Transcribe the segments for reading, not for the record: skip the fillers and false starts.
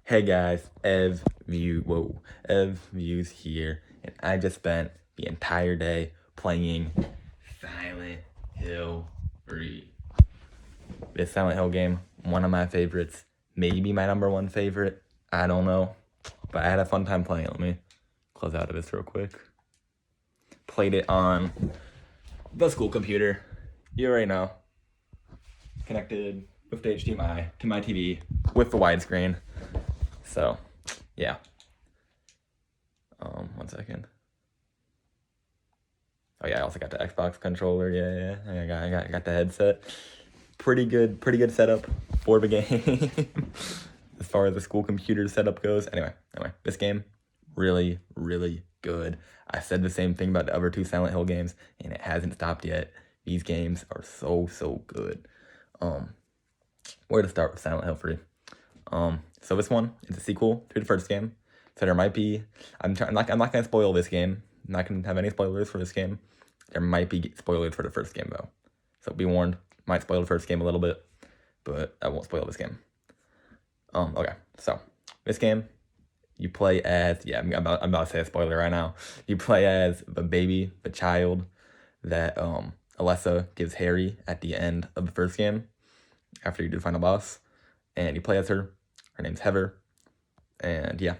Hey guys, Ev Views here, and I just spent the entire day playing Silent Hill 3. This Silent Hill game, one of my favorites, maybe my number one favorite, I don't know, but I had a fun time playing it. Let me close out of this real quick. Played it on the school computer, you already know, connected with the HDMI to my TV with the widescreen. So, yeah. 1 second. Oh yeah, I also got the Xbox controller. Yeah. I got the headset. Pretty good setup for the game as far as the school computer setup goes. Anyway, this game really good. I said the same thing about the other two Silent Hill games, and it hasn't stopped yet. These games are so good. Where to start with Silent Hill 3? So this one is a sequel to the first game. So there might be, I'm not gonna spoil this game. I'm not gonna have any spoilers for this game. There might be spoilers for the first game though. So be warned, might spoil the first game a little bit, but I won't spoil this game. Okay, so this game, you play as, I'm about to say a spoiler right now. You play as the child that Alessa gives Harry at the end of the first game, after you do the final boss, and you play as her. Her name's Heather, and yeah.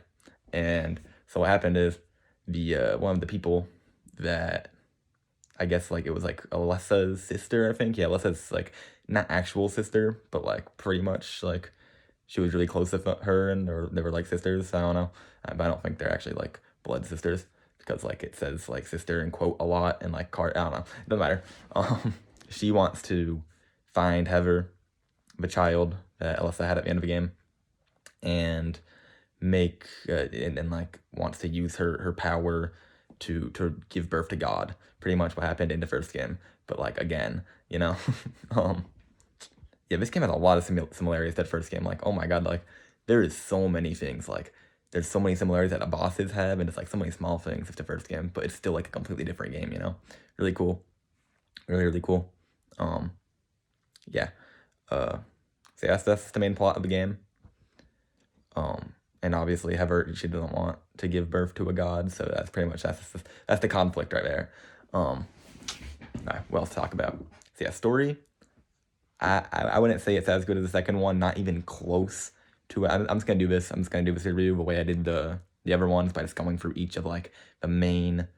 And so what happened is the one of the people that I guess like it was like Alessa's sister, I think. Yeah, Alessa's like not actual sister, but like pretty much like she was really close to her, and or they were like sisters. I don't know, but I don't think they're actually like blood sisters because like it says like sister in quote a lot and like card. I don't know. It doesn't matter. She wants to find Heather, the child that Alessa had at the end of the game, and make and like wants to use her power to give birth to God. Pretty much what happened in the first game, but like again, you know. Yeah, this game has a lot of similarities to the first game. Like, oh my god, like there is so many things. Like there's so many similarities that the bosses have, and it's like so many small things with the first game, but it's still like a completely different game, you know. Really cool, really cool. Yeah. So that's the main plot of the game. And obviously Heather, she doesn't want to give birth to a god, so that's pretty much that's the conflict right there. All right, what else to talk about? So yeah, story. I wouldn't say it's as good as the second one, not even close to it. I'm just gonna do this. I'm just gonna do this review the way I did the other ones, by just going through each of like the main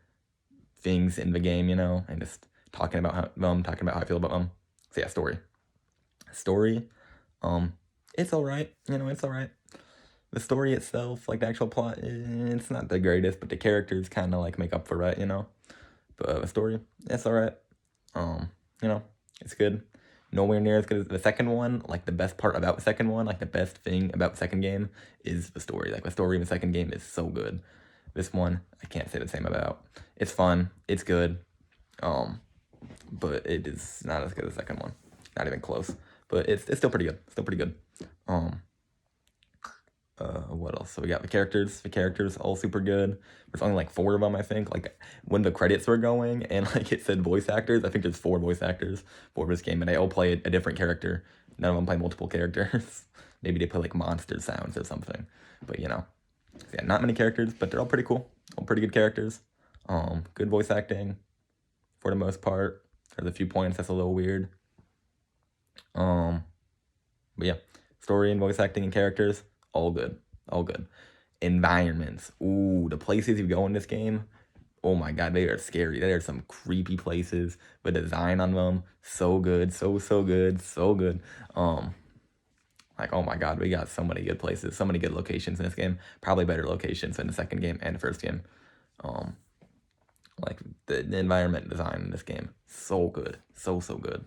things in the game, you know, and just talking about how I feel about them. So yeah, story. It's alright, you know, it's alright. The story itself, like the actual plot, it's not the greatest, but the characters kind of like make up for it, you know. But the story, it's alright. You know, it's good. Nowhere near as good as the second one. Like the best part about the second one, like the best thing about the second game is the story. Like the story in the second game is so good. This one, I can't say the same about. It's fun, it's good, but it is not as good as the second one. Not even close. But it's still pretty good. What else? So we got the characters all super good. There's only like 4 of them, I think. Like when the credits were going and like it said voice actors, I think there's 4 voice actors for this game, and they all play a different character. None of them play multiple characters. Maybe they play like monster sounds or something, but you know. So yeah, not many characters, but they're all pretty cool. All pretty good characters. Good voice acting for the most part. There's a few points that's a little weird. But yeah, story and voice acting and characters, all good. Environments, ooh, the places you go in this game, oh my god, they are scary. There are some creepy places. The design on them, so good, so good. Like, oh my god, we got so many good places, so many good locations in this game. Probably better locations than the second game and the first game. Like the environment design in this game, so good, so good.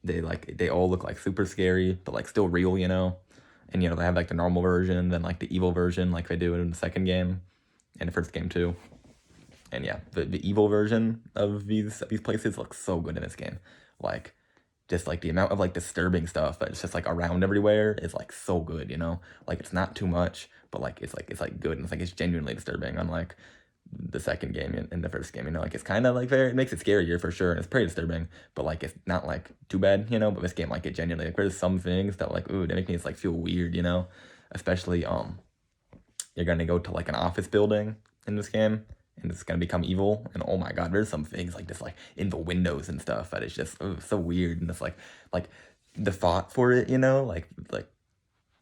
They all look like super scary, but like still real, you know. And you know, they have like the normal version, then like the evil version, like they do in the second game and the first game too. And yeah, the evil version of these places looks so good in this game. Like just like the amount of like disturbing stuff that's just like around everywhere is like so good, you know. Like it's not too much, but like it's good, and it's like it's genuinely disturbing, unlike the second game and the first game, you know. Like it's kind of like it makes it scarier for sure, and it's pretty disturbing, but like it's not like too bad, you know. But this game, like it genuinely, like there's some things that like, ooh, they make me just like feel weird, you know. especially you're gonna go to like an office building in this game, and it's gonna become evil. And oh my god, there's some things like this, like in the windows and stuff, that is just so weird. And it's like the thought for it, like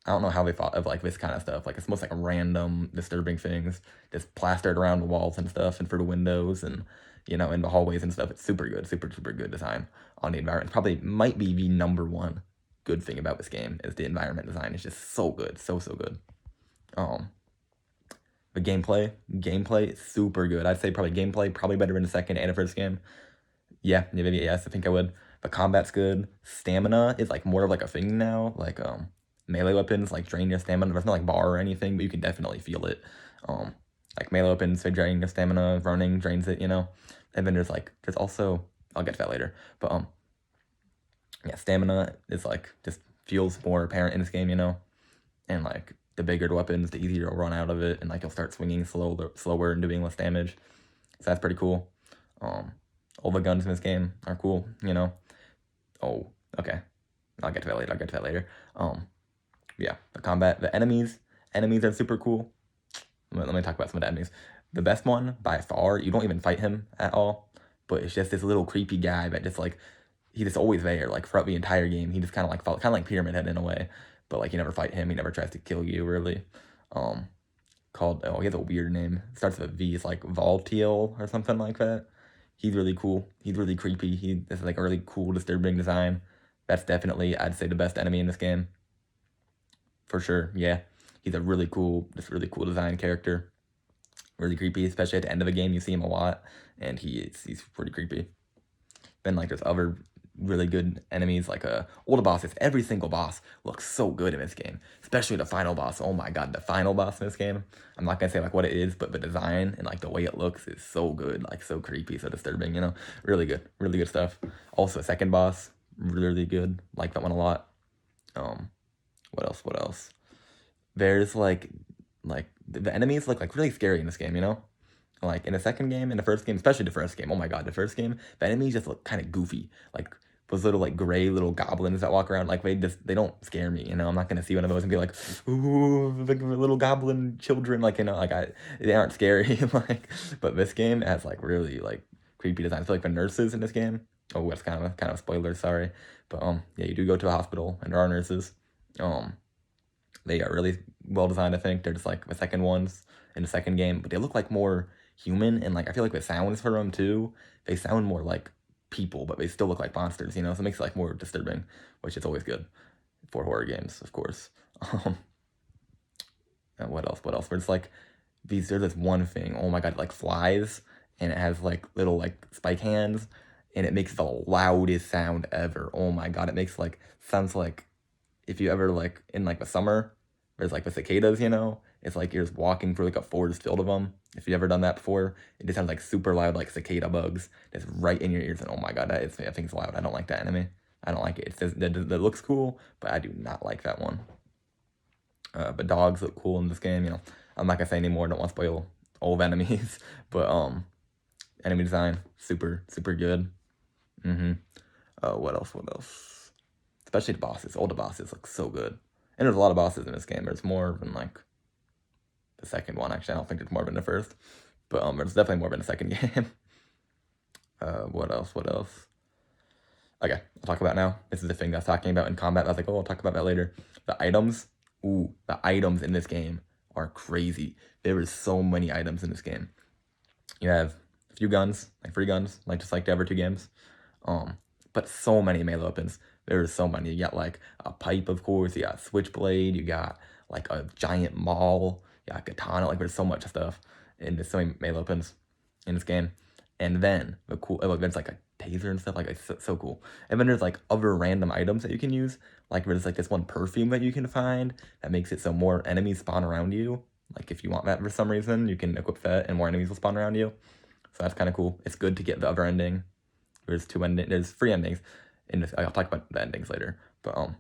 I don't know how they thought of like this kind of stuff. Like it's most like random, disturbing things just plastered around the walls and stuff, and for the windows, and in the hallways and stuff. It's super good, super good design on the environment. Probably might be the number one good thing about this game is the environment design. It's just so good, so good. The gameplay is super good. I'd say probably gameplay probably better in the second and the first game. Yeah, maybe yes, I think I would. The combat's good. Stamina is like more of like a thing now. Like melee weapons like drain your stamina. There's no like bar or anything, but you can definitely feel it. Like melee weapons, they drain your stamina. Running drains it, And then there's also, I'll get to that later. But yeah, stamina is like just feels more apparent in this game, And like the bigger the weapons, the easier you'll run out of it, and like you'll start swinging slower and doing less damage. So that's pretty cool. All the guns in this game are cool, Oh, okay. I'll get to that later. Yeah, the combat, the enemies are super cool. Let me talk about some of the enemies. The best one by far, you don't even fight him at all, but it's just this little creepy guy that just like, he's just always there, like throughout the entire game. He just kind of like Pyramid Head in a way, but like you never fight him. He never tries to kill you really. He has a weird name. It starts with a V. It's like Voltiel or something like that. He's really cool. He's really creepy. He has like a really cool, disturbing design. That's definitely, I'd say, the best enemy in this game. For sure, yeah. He's a really cool design character. Really creepy, especially at the end of the game. You see him a lot, and he's pretty creepy. Then like there's other really good enemies, like all the bosses. Every single boss looks so good in this game, especially the final boss. Oh my god, the final boss in this game. I'm not gonna say like what it is, but the design and like the way it looks is so good, like so creepy, so disturbing. Really good stuff. Also, second boss, really good. Like that one a lot. What else? There's like the enemies look like really scary in this game, Like in the second game, in the first game, especially the first game. Oh my god, the first game, the enemies just look kind of goofy. Like those little like gray little goblins that walk around, like they don't scare me, I'm not gonna see one of those and be like, ooh, the little goblin children, they aren't scary. But this game has like really like creepy designs. So like the nurses in this game. Oh, that's kind of spoiler, sorry. But yeah, you do go to a hospital and there are nurses. They are really well designed, I think. They're just like the second ones in the second game, but they look like more human, and like I feel like the sounds for them too, they sound more like people, but they still look like monsters, so it makes it like more disturbing, which is always good for horror games, of course. And what else? There's like there's this one thing, oh my god, it like flies, and it has like little like spike hands, and it makes the loudest sound ever. Oh my god, it makes like sounds like if you ever like in like the summer, there's like the cicadas, it's like you're just walking through like a forest filled of them. If you've ever done that before, it just sounds like super loud, like cicada bugs just right in your ears. And oh my god, I think it's loud. I don't like that enemy. I don't like it. It says that looks cool, but I do not like that one. But dogs look cool in this game. I'm not gonna say anymore. Don't want to spoil all of enemies, but enemy design super good. What else? Especially the bosses. All the bosses look so good. And there's a lot of bosses in this game. There's more than like the second one. Actually, I don't think there's more than the first. But there's definitely more than the second game. What else? Okay, I'll talk about now. This is the thing that I was talking about in combat. I was like, oh, I'll talk about that later. The items. Ooh, the items in this game are crazy. There is so many items in this game. You have a few guns, like 3 guns, like just like the other 2 games. But so many melee weapons. There's so many. You got like a pipe, of course. You got a switchblade. You got like a giant maul. You got katana. Like there's so much stuff. And there's so many melee weapons in this game. And then there's like a taser and stuff. Like it's so cool. And then there's like other random items that you can use. Like there's like this one perfume that you can find that makes it so more enemies spawn around you. Like if you want that for some reason, you can equip that and more enemies will spawn around you. So that's kind of cool. It's good to get the other ending. There's 3 endings. I'll talk about the endings later, but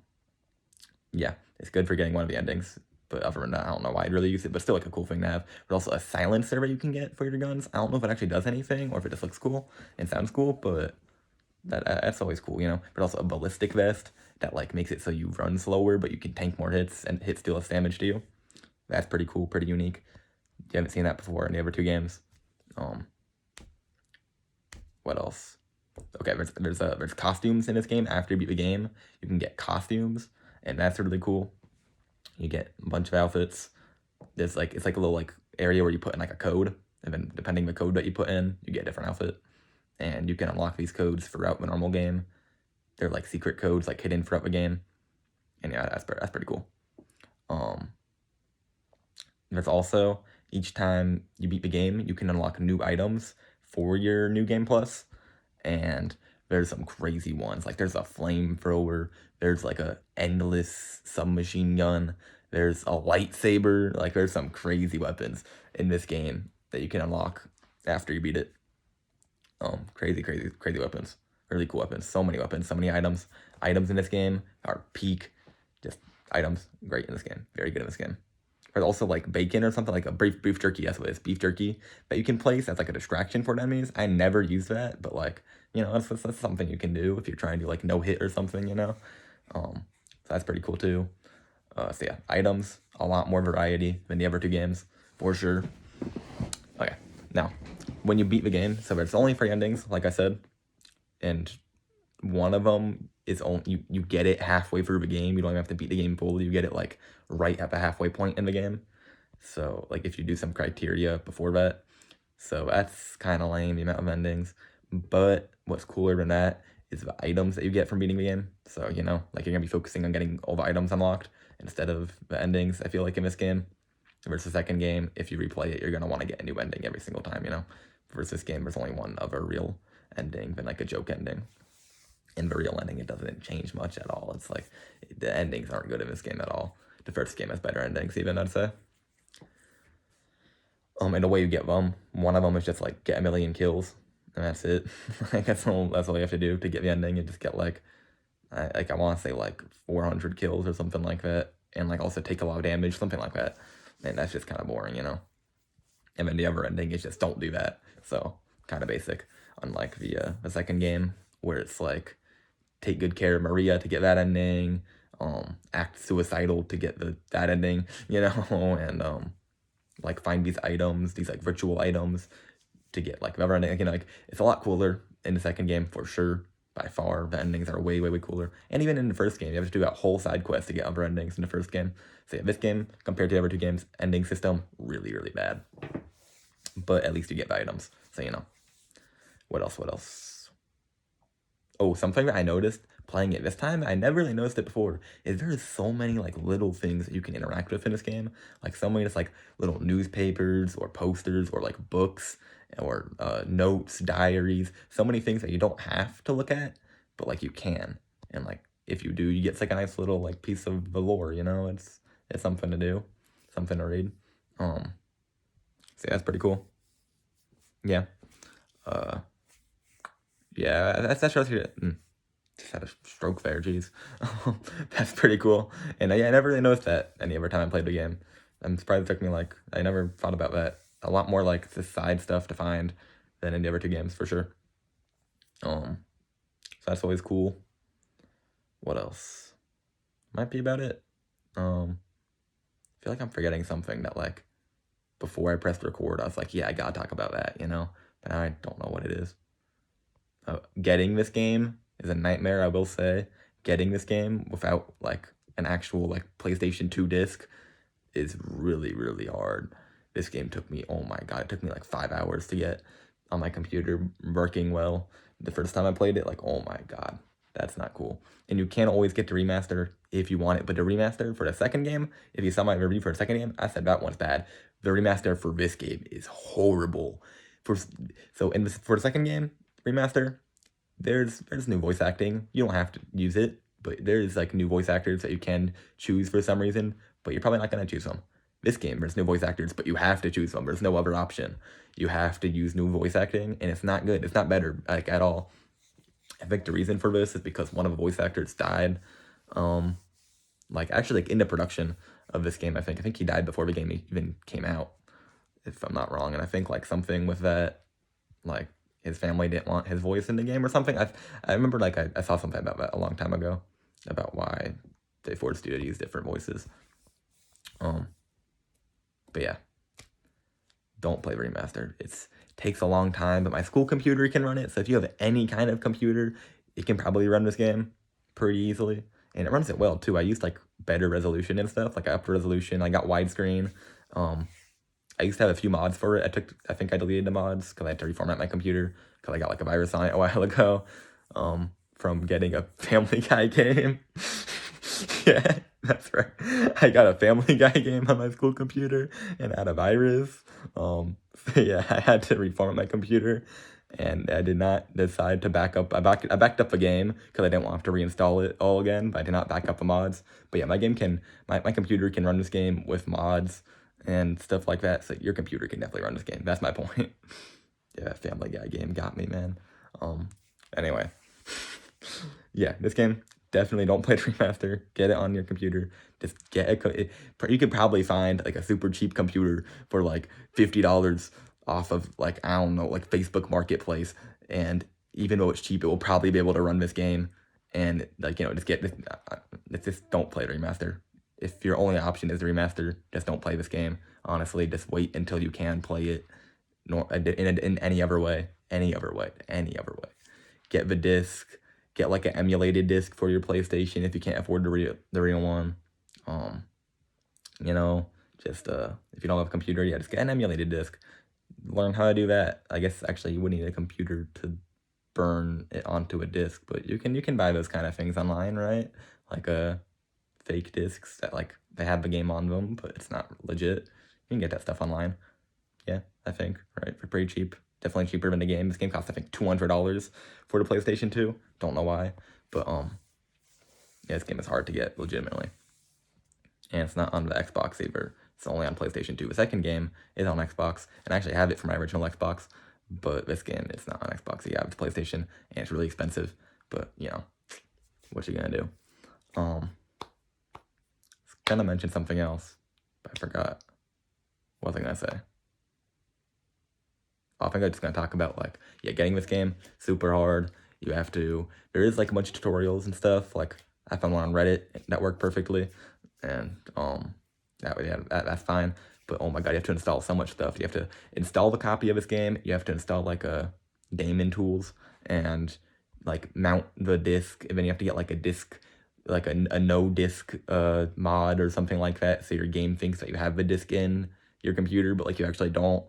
yeah, it's good for getting one of the endings. But other than that, I don't know why I'd really use it, but still like a cool thing to have. There's also a silencer that you can get for your guns. I don't know if it actually does anything or if it just looks cool and sounds cool, but That's always cool, you know. But also a ballistic vest that like makes it so you run slower, but you can tank more hits and hits deal less damage to you. That's pretty cool, pretty unique. You haven't seen that before in the other two games. What else? Okay, there's costumes in this game. After you beat the game, you can get costumes, and that's really cool. You get a bunch of outfits. There's like it's like a little like area where you put in like a code, and then depending the code that you put in, you get a different outfit. And you can unlock these codes throughout the normal game. They're like secret codes, like hidden throughout the game. And yeah, that's pretty cool. There's also each time you beat the game, you can unlock new items for your new game plus, and there's some crazy ones. Like there's a flamethrower, there's like a endless submachine gun, there's a lightsaber. Like there's some crazy weapons in this game that you can unlock after you beat it. Crazy weapons, really cool weapons. So many weapons, so many items. Items in this game are peak, just items. Great in this game, very good in this game. There's also like bacon or something, like a beef jerky. That's what it is, beef jerky that you can place as like a distraction for enemies. I never use that, but like, you know, that's something you can do if you're trying to like no hit or something, you know. So that's pretty cool too. So yeah, items, a lot more variety than the other two games for sure. Okay, now when you beat the game, so there's only 3 endings, like I said, and one of them is only you get it halfway through the game. You don't even have to beat the game fully. You get it like right at the halfway point in the game. So like if you do some criteria before that, so that's kind of lame, the amount of endings. But what's cooler than that is the items that you get from beating the game. So you know, like you're gonna be focusing on getting all the items unlocked instead of the endings. I feel like in this game versus the second game, if you replay it, you're gonna want to get a new ending every single time. You know, versus this game, there's only one other real ending than like a joke ending. In the real ending, it doesn't change much at all. It's like the endings aren't good in this game at all. The first game has better endings, even, I'd say. And the way you get them, one of them is just like get 1,000,000 kills, and that's it. Like that's all you have to do to get the ending. You just get like I want to say like 400 kills or something like that, and like also take a lot of damage, something like that. And that's just kind of boring, you know. And then the other ending is just don't do that. So kind of basic. Unlike the second game where it's like take good care of Maria to get that ending, act suicidal to get that ending, you know, and like find these items, these like virtual items to get like the other ending. You know, like it's a lot cooler in the second game for sure. By far, the endings are way cooler. And even in the first game, you have to do that whole side quest to get other endings in the first game. So yeah, this game, compared to the other two games, ending system, really bad. But at least you get the items. So, you know. What else? Oh, something that I noticed playing it this time, I never really noticed it before, is there is so many like little things that you can interact with in this game. Like so many just like little newspapers or posters or like books or notes, diaries, so many things that you don't have to look at, but like you can. And like if you do, you get like a nice little like piece of the lore, you know. It's something to do, something to read. So yeah, that's pretty cool. Yeah. Yeah, that's really just had a stroke there, jeez. That's pretty cool. And yeah, I never really noticed that any other time I played the game. I'm surprised it took me like, I never thought about that. A lot more like the side stuff to find than in the other two games for sure. So that's always cool. What else? Might be about it. I feel like I'm forgetting something that like before I pressed record, I was like, yeah, I gotta talk about that, you know? But now I don't know what it is. Getting this game is a nightmare, I will say. Getting this game without like an actual like PlayStation 2 disc is really hard. This game took me, oh my god, it took me like 5 hours to get on my computer working well. The first time I played it, like, oh my god, that's not cool. And you can't always get the remaster if you want it, but the remaster for the second game, if you saw my review for the second game, I said that one's bad. The remaster for this game is horrible. For the second game remaster, there's new voice acting. You don't have to use it, but there's like new voice actors that you can choose for some reason, but you're probably not gonna choose them. This game, there's new voice actors, but you have to choose them. There's no other option. You have to use new voice acting, and it's not good. It's not better, like, at all. I think the reason for this is because one of the voice actors died. Like, actually, like, in the production of this game, I think he died before the game even came out, if I'm not wrong. And I think, like, something with that, like, his family didn't want his voice in the game or something. I remember like I saw something about that a long time ago about why they forced you to use different voices. But yeah, don't play the remaster. It takes a long time, but my school computer can run it. So if you have any kind of computer, it can probably run this game pretty easily. And it runs it well too. I used like better resolution and stuff, like upper resolution. I got widescreen. I used to have a few mods for it. I think I deleted the mods because I had to reformat my computer because I got like a virus on it a while ago, from getting a Family Guy game. Yeah, that's right. I got a Family Guy game on my school computer and had a virus. So yeah, I had to reformat my computer, and I did not decide to back up. I backed up the game because I didn't want to have to reinstall it all again, but I did not back up the mods. But yeah, my computer can run this game with mods and stuff like that, so your computer can definitely run this game. That's my point. Yeah, that Family Guy game got me, man. Anyway. Yeah, this game, definitely don't play the remaster. Get it on your computer. Just get you could probably find like a super cheap computer for like $50 off of like, I don't know, like Facebook Marketplace. And even though it's cheap, it will probably be able to run this game. And like, just don't play the remaster. If your only option is the remaster, just don't play this game. Honestly, just wait until you can play it in any other way. Any other way. Get the disc. Get like an emulated disc for your PlayStation if you can't afford the real one. Just if you don't have a computer, just get an emulated disc. Learn how to do that. I guess actually you would need a computer to burn it onto a disc, but you can buy those kind of things online, right? Like fake discs that like they have the game on them, but it's not legit. You can get that stuff online. Yeah, I think, right? For pretty cheap. Definitely cheaper than the game. This game costs, I think, $200 for the PlayStation 2. Don't know why. But, yeah, this game is hard to get, legitimately. And it's not on the Xbox either. It's only on PlayStation 2. The second game is on Xbox. And I actually have it for my original Xbox. But this game, it's not on Xbox. Yeah, it's PlayStation. And it's really expensive. But, what you gonna do? I was gonna mention something else. But I forgot. What was I gonna say? I think I'm just going to talk about, like, getting this game, super hard. There is, like, a bunch of tutorials and stuff. Like, I found one on Reddit that worked perfectly. And, that's fine. But, oh my god, you have to install so much stuff. You have to install the copy of this game. You have to install, like, daemon tools and, like, mount the disc. And then you have to get, like, a disc, like, a no-disc mod or something like that. So your game thinks that you have the disc in your computer, but, like, you actually don't.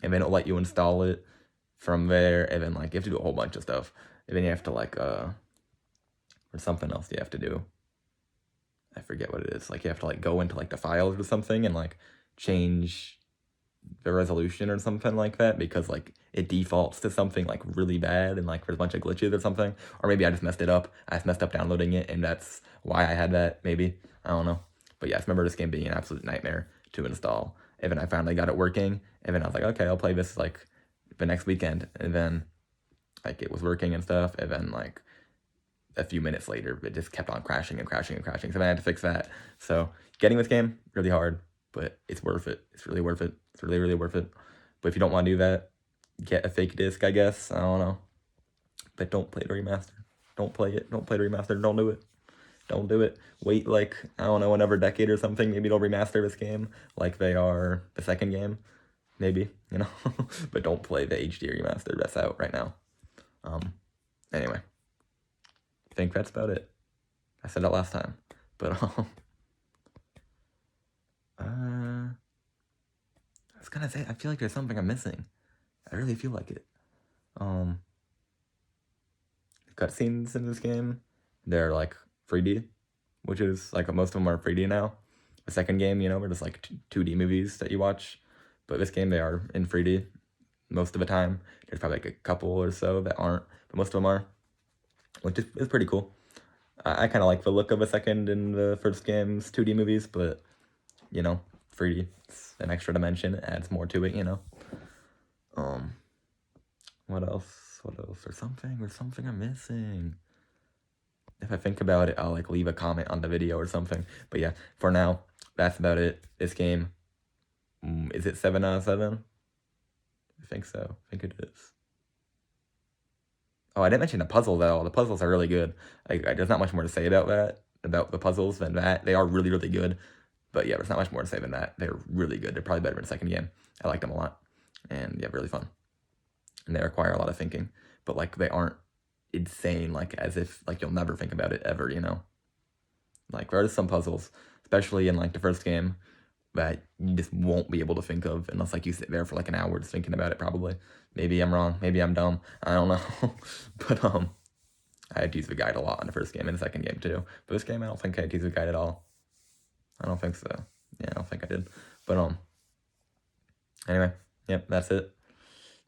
And then it'll let you install it from there, and then, like, you have to do a whole bunch of stuff. And then you have to, like, or something else you have to do. I forget what it is. Like, you have to, like, go into, like, the files or something and, like, change the resolution or something like that, because, like, it defaults to something, like, really bad, and, like, there's a bunch of glitches or something. Or maybe I just messed it up. I just messed up downloading it, and that's why I had that, maybe. I don't know. But, yeah, I remember this game being an absolute nightmare to install. And then I finally got it working, and then I was like, okay, I'll play this, like, the next weekend. And then, like, it was working and stuff, and then, like, a few minutes later, it just kept on crashing and crashing and crashing, so then I had to fix that. So, getting this game, really hard, but it's worth it. It's really worth it. It's really, really worth it. But if you don't want to do that, get a fake disc, I guess. I don't know. But don't play the remaster. Don't play it. Don't play the remaster. Don't do it. Don't do it. Wait, like, I don't know, another decade or something. Maybe they'll remaster this game like they are the second game. Maybe, But don't play the HD remaster that's out right now. Anyway. I think that's about it. I said that last time. But, I was gonna say, I feel like there's something I'm missing. I really feel like it. Cutscenes in this game, they're, like, 3D, which is, like, most of them are 3D now. The second game, we're just, like, 2D movies that you watch. But this game, they are in 3D most of the time. There's probably, like, a couple or so that aren't, but most of them are, which is pretty cool. I kind of like the look of the second and the first game's 2D movies, but, 3D, it's an extra dimension. It adds more to it, What else? There's something I'm missing. If I think about it, I'll, like, leave a comment on the video or something. But yeah, for now, that's about it. This game, is it 7 out of 7? I think so. I think it is. Oh, I didn't mention the puzzle though. The puzzles are really good. There's not much more to say about that, about the puzzles than that. They are really, really good. But yeah, there's not much more to say than that. They're really good. They're probably better than the second game. I like them a lot. And yeah, really fun. And they require a lot of thinking. But like they aren't insane, like as if like you'll never think about it ever, you know? Like there are some puzzles, especially in like the first game, that you just won't be able to think of unless like you sit there for like an hour just thinking about it probably. Maybe I'm wrong, maybe I'm dumb, I don't know. But I had to use the guide a lot in the first game and the second game too. But this game I don't think I had to use the guide at all. I don't think so. Yeah, I don't think I did. But anyway, yep, that's it.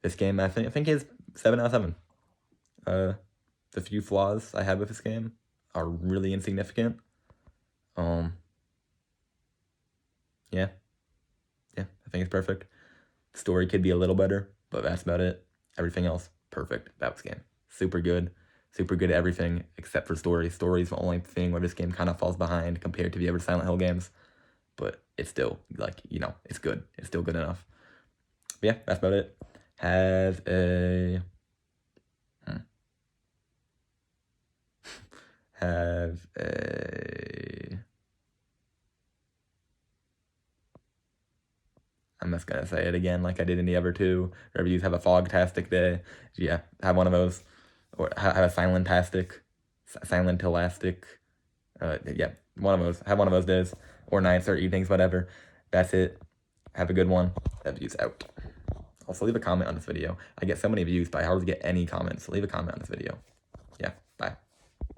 This game I think is 7 out of 7. The few flaws I have with this game are really insignificant. Yeah, I think it's perfect. The story could be a little better, but that's about it. Everything else, perfect about this game. Super good at everything except for story. Story's the only thing where this game kind of falls behind compared to the other Silent Hill games, but it's still, like, you know, it's good. It's still good enough. But yeah, that's about it. Have a... Have a... I'm just gonna say it again like I did in the other two reviews. Have a fogtastic day. Yeah, have one of those. Or have a silentastic. Silentelastic. Yeah, one of those. Have one of those days. Or nights or evenings, whatever. That's it. Have a good one. Reviews out. Also, leave a comment on this video. I get so many views, but I hardly get any comments. So leave a comment on this video. Yeah, bye.